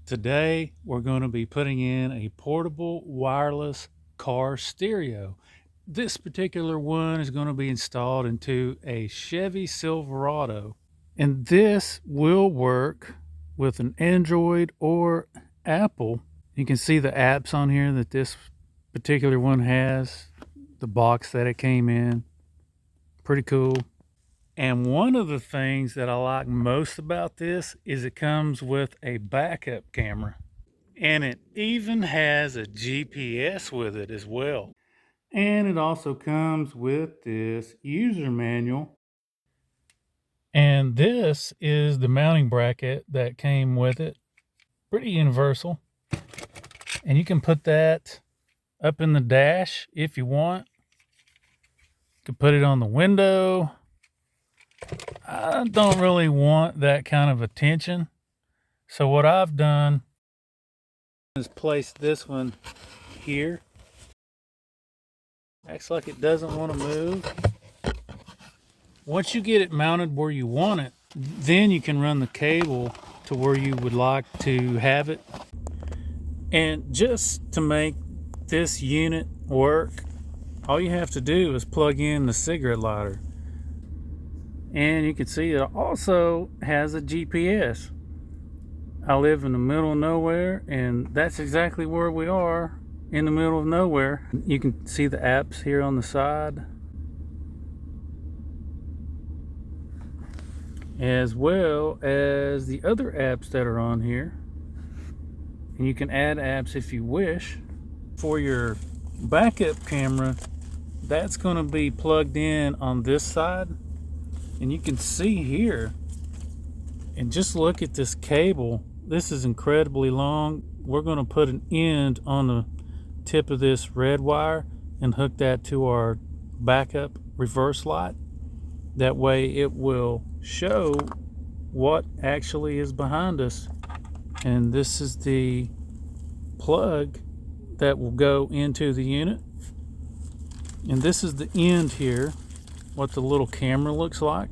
Today, we're going to be putting in a portable wireless car stereo. This particular one is going to be installed into a Chevy Silverado. And this will work with an Android or Apple. You can see the apps on here that this particular one has, the box that it came in. Pretty cool. And one of the things that I like most about this is it comes with a backup camera. And it even has a GPS with it as well. And it also comes with this user manual. And this is the mounting bracket that came with it. Pretty universal. And you can put that up in the dash if you want. You can put it on the window. I don't really want that kind of attention. So what I've done is place this one here. Acts like it doesn't want to move. Once you get it mounted where you want it, then you can run the cable to where you would like to have it. And just to make this unit work, all you have to do is plug in the cigarette lighter. And you can see it also has a GPS. I live in the middle of nowhere, and that's exactly where we are, in the middle of nowhere. You can see the apps here on the side, as well as the other apps that are on here. And you can add apps if you wish. For your backup camera, that's going to be plugged in on this side. And you can see here, and just look at this cable. This is incredibly long. We're going to put an end on the tip of this red wire and hook that to our backup reverse light. That way it will show what actually is behind us. And this is the plug that will go into the unit. And this is the end here, what the little camera looks like.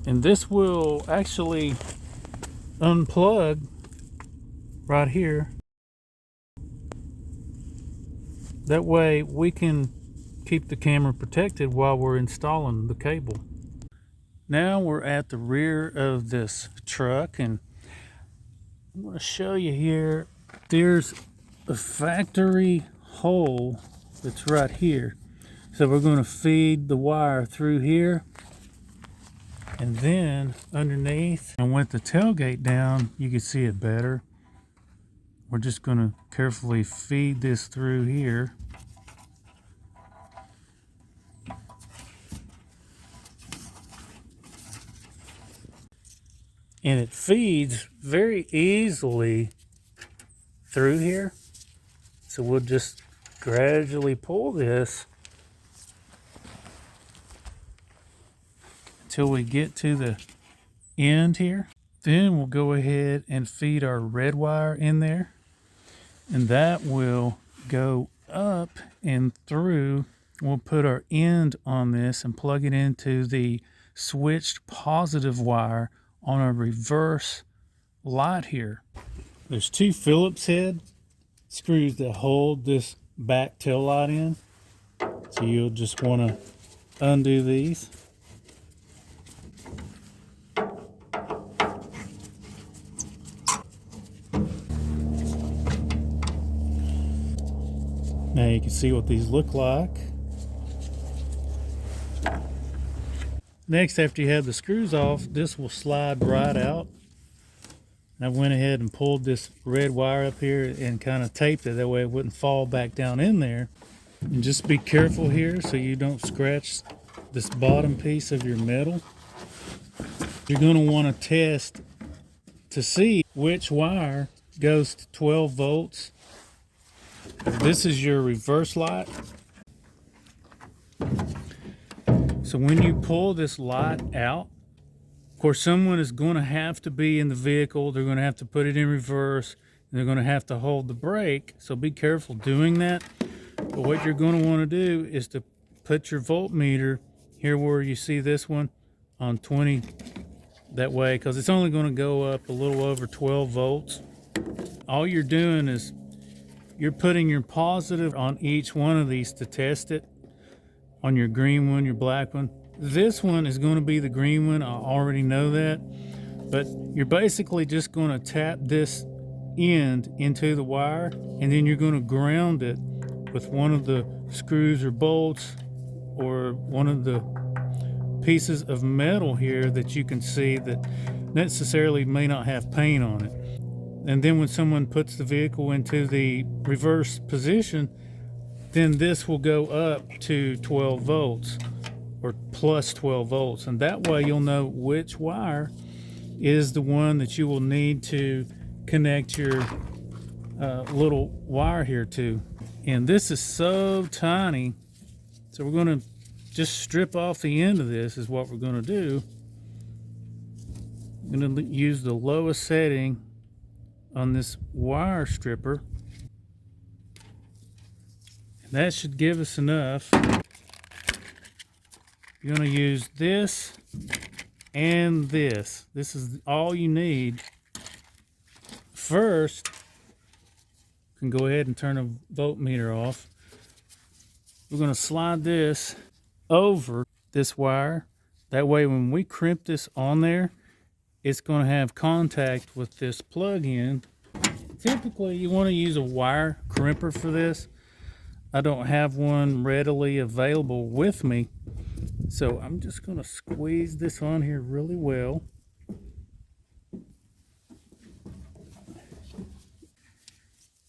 And this will actually unplug right here. That way we can keep the camera protected while we're installing the cable. Now we're at the rear of this truck, and I'm going to show you here. There's a factory hole that's right here. So we're going to feed the wire through here, and then underneath, and with the tailgate down, you can see it better. We're just going to carefully feed this through here. And it feeds very easily through here. So we'll just gradually pull this until we get to the end here. Then we'll go ahead and feed our red wire in there, and that will go up and through. We'll put our end on this and plug it into the switched positive wire on our reverse light here. There's two Phillips head screws that hold this back tail light in. So you'll just want to undo these. Now you can see what these look like. Next, after you have the screws off, this will slide right out. And I went ahead and pulled this red wire up here and kind of taped it. That way it wouldn't fall back down in there. And just be careful here so you don't scratch this bottom piece of your metal. You're going to want to test to see which wire goes to 12 volts. This is your reverse light. So when you pull this light out, of course, someone is going to have to be in the vehicle. They're going to have to put it in reverse. And they're going to have to hold the brake. So be careful doing that. But what you're going to want to do is to put your voltmeter here where you see this one on 20 That way, because it's only going to go up a little over 12 volts. All you're doing is you're putting your positive on each one of these to test it. On your green one, your black one. This one is going to be the green one. I already know that. But you're basically just going to tap this end into the wire, and then you're going to ground it with one of the screws or bolts or one of the pieces of metal here that you can see that necessarily may not have paint on it. And then when someone puts the vehicle into the reverse position, then this will go up to 12 volts or plus 12 volts. And that way you'll know which wire is the one that you will need to connect your little wire here to. And this is so tiny, so we're going to just strip off the end of this is what we're going to do. I'm going to use the lowest setting on this wire stripper. And that should give us enough. You're going to use this and this. This is all you need. First, you can go ahead and turn the voltmeter off. We're going to slide this over this wire. That way when we crimp this on there, it's going to have contact with this plug-in. Typically you want to use a wire crimper for this. I don't have one readily available with me, so I'm just going to squeeze this on here really well.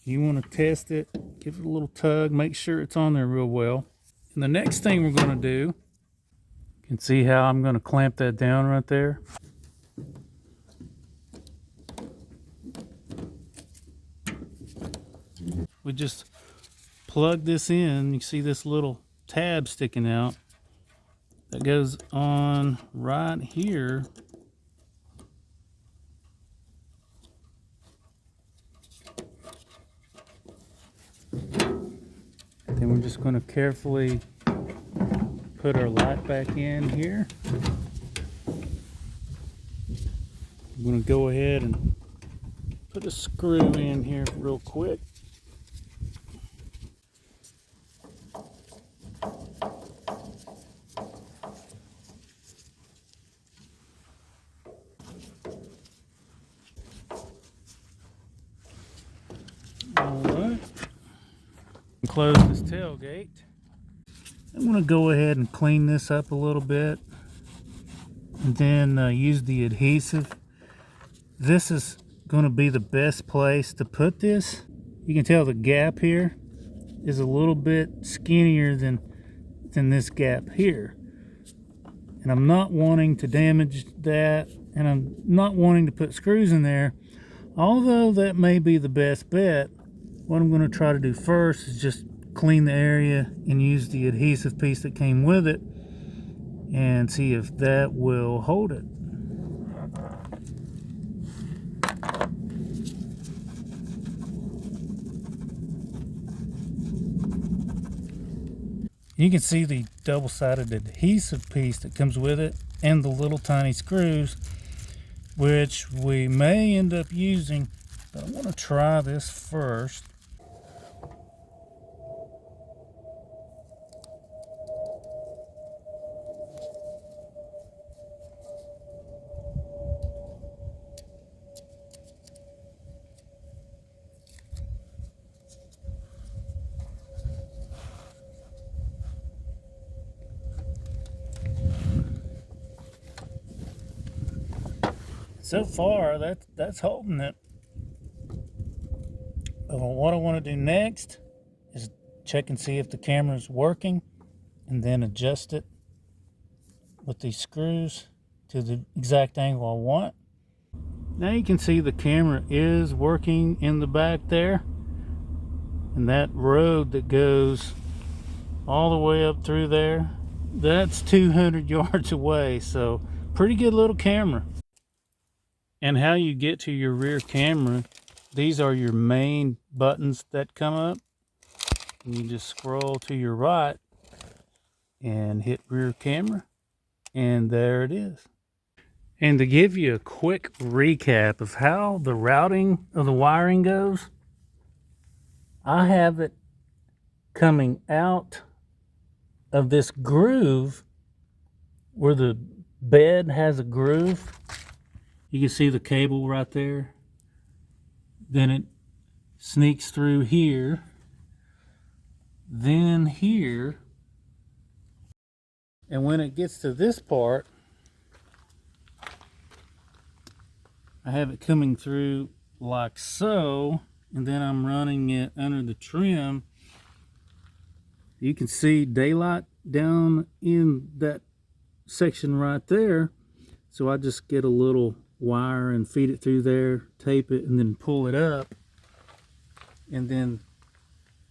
You want to test it, give it a little tug, make sure it's on there real well. And the next thing we're going to do, you can see how I'm going to clamp that down right there. We just plug this in. You see this little tab sticking out that goes on right here. Then we're just going to carefully put our light back in here. I'm going to go ahead and put a screw in here real quick. Alright. Close this tailgate. I'm going to go ahead and clean this up a little bit and then use the adhesive. This is going to be the best place to put this. You can tell the gap here is a little bit skinnier than this gap here. And I'm not wanting to damage that, and I'm not wanting to put screws in there. Although that may be the best bet, what I'm going to try to do first is just clean the area and use the adhesive piece that came with it and see if that will hold it. You can see the double-sided adhesive piece that comes with it and the little tiny screws, which we may end up using, but I want to try this first. So far, that's holding it. What I want to do next is check and see if the camera's working, and then adjust it with these screws to the exact angle I want. Now you can see the camera is working in the back there, and that road that goes all the way up through there, that's 200 yards away, so pretty good little camera. And how you get to your rear camera, these are your main buttons that come up. And you just scroll to your right and hit rear camera, and there it is. And to give you a quick recap of how the routing of the wiring goes, I have it coming out of this groove where the bed has a groove. You can see the cable right there. Then it sneaks through here, then here, and when it gets to this part, I have it coming through like so, and then I'm running it under the trim. You can see daylight down in that section right there, so I just get a little wire and feed it through there, tape it, and then pull it up, and then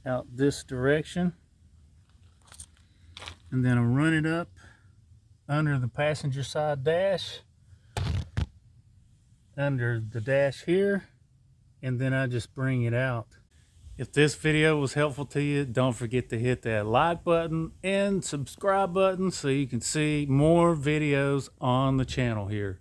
out this direction, and then I run it up under the passenger side dash, under the dash here, and then I just bring it out. If this video was helpful to you, don't forget to hit that like button and subscribe button so you can see more videos on the channel here.